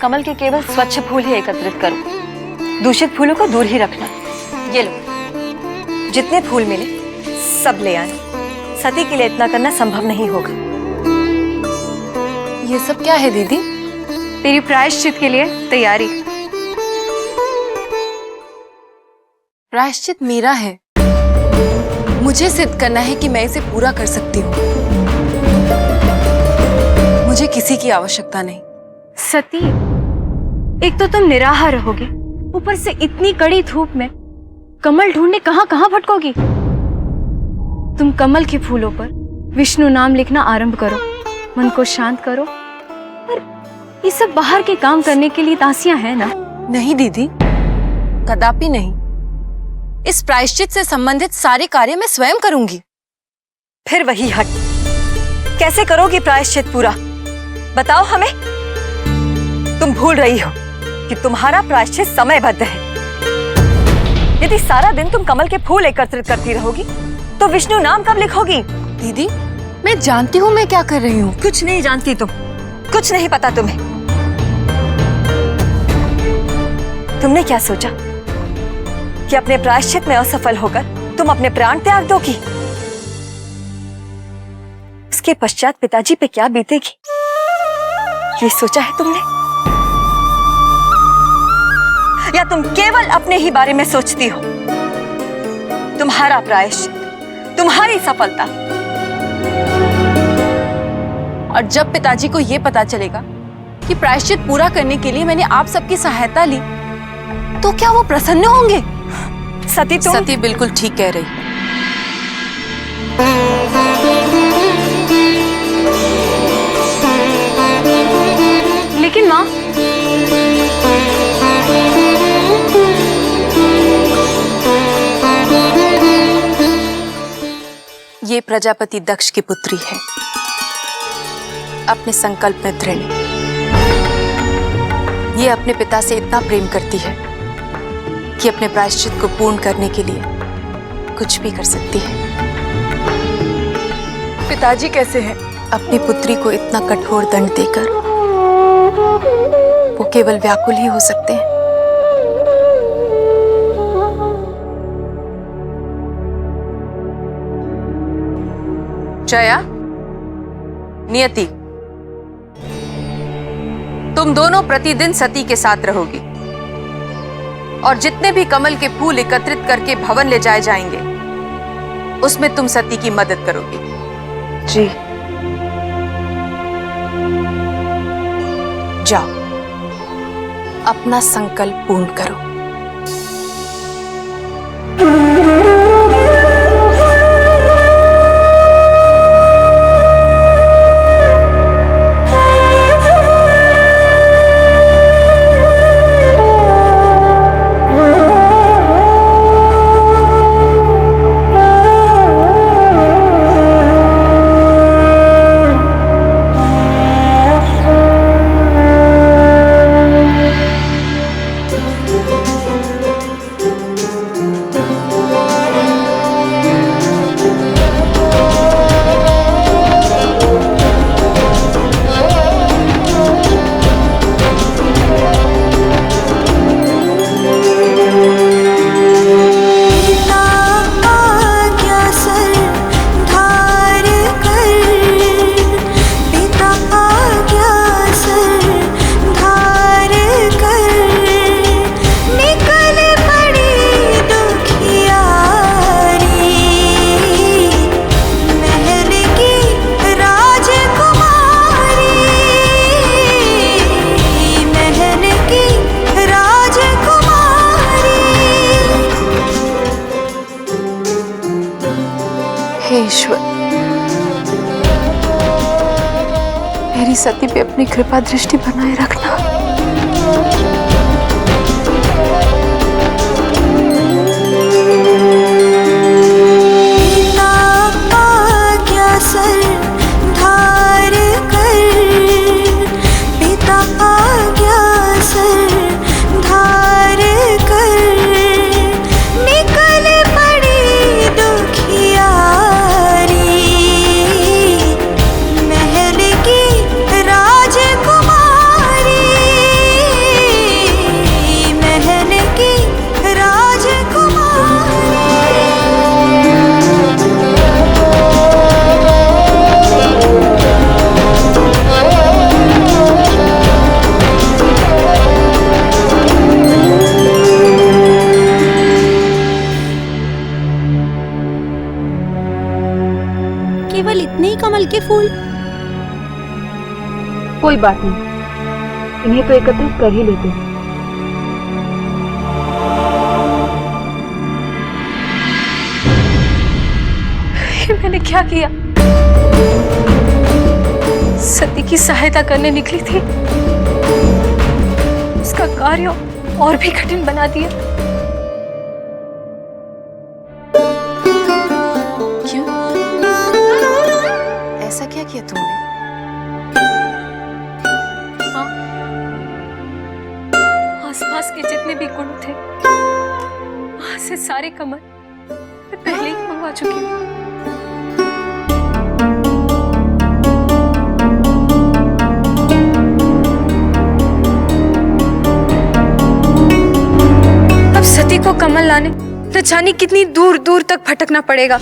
कमल के केवल स्वच्छ फूल ही एकत्रित करो, दूषित फूलों को दूर ही रखना। ये लो, जितने फूल मिले सब ले आना। सती के लिए इतना करना संभव नहीं होगा। ये सब क्या है दीदी? तेरी प्रायश्चित के लिए तैयारी। प्रायश्चित मेरा है, मुझे सिद्ध करना है कि मैं इसे पूरा कर सकती हूँ। मुझे किसी की आवश्यकता नहीं। सती, एक तो तुम निराहा रहोगी, ऊपर से इतनी कड़ी धूप में कमल ढूंढने कहां कहां भटकोगी। तुम कमल के फूलों पर विष्णु नाम लिखना आरंभ करो, मन को शांत करो। और ये सब बाहर के काम करने के लिए दासियां हैं ना? नहीं दीदी, कदापि नहीं। इस प्रायश्चित से संबंधित सारे कार्य मैं स्वयं करूंगी। फिर वही हट, कैसे करोगी प्रायश्चित पूरा? बताओ हमें। तुम भूल रही हो कि तुम्हारा प्रायश्चित समयबद्ध है। यदि सारा दिन तुम कमल के फूल एकत्रित करती रहोगी तो विष्णु नाम कब लिखोगी? दीदी, मैं जानती हूँ मैं क्या कर रही हूँ। कुछ नहीं जानती तुम, कुछ नहीं पता तुम्हें। तुमने क्या सोचा कि अपने प्रायश्चित में असफल होकर तुम अपने प्राण त्याग दोगी? उसके पश्चात पिताजी पे क्या बीतेगी, ये सोचा है तुमने? या तुम केवल अपने ही बारे में सोचती हो? तुम्हारा प्रायश्चित, तुम्हारी सफलता। और जब पिताजी को यह पता चलेगा कि प्रायश्चित पूरा करने के लिए मैंने आप सबकी सहायता ली, तो क्या वो प्रसन्न होंगे? सती, सती बिल्कुल ठीक कह रही। लेकिन माँ, ये प्रजापति दक्ष की पुत्री है, अपने संकल्प में दृढ़। ये अपने पिता से इतना प्रेम करती है कि अपने प्रायश्चित को पूर्ण करने के लिए कुछ भी कर सकती है। पिताजी कैसे हैं? अपनी पुत्री को इतना कठोर दंड देकर वो केवल व्याकुल ही हो सकते हैं। जया, नियति, तुम दोनों प्रतिदिन सती के साथ रहोगी और जितने भी कमल के फूल एकत्रित करके भवन ले जाए जाएंगे उसमें तुम सती की मदद करोगी। जी। जाओ, अपना संकल्प पूर्ण करो। हे ईश्वर, मेरी सती पे अपनी कृपा दृष्टि बनाए रखना। नहीं कमल के फूल? कोई बात नहीं, इन्हें तो एकत्रित कर ही लेते हैं। ये मैंने क्या किया? सती की सहायता करने निकली थी, उसका कार्य और भी कठिन बना दिया। क्यों? ऐसा क्या किया तुमने? हाँ, आसपास के जितने भी गुण थे वहां से सारे कमल मैं पहले ही मंगवा चुकी हूँ। अब सती को कमल लाने न जाने कितनी दूर दूर तक भटकना पड़ेगा।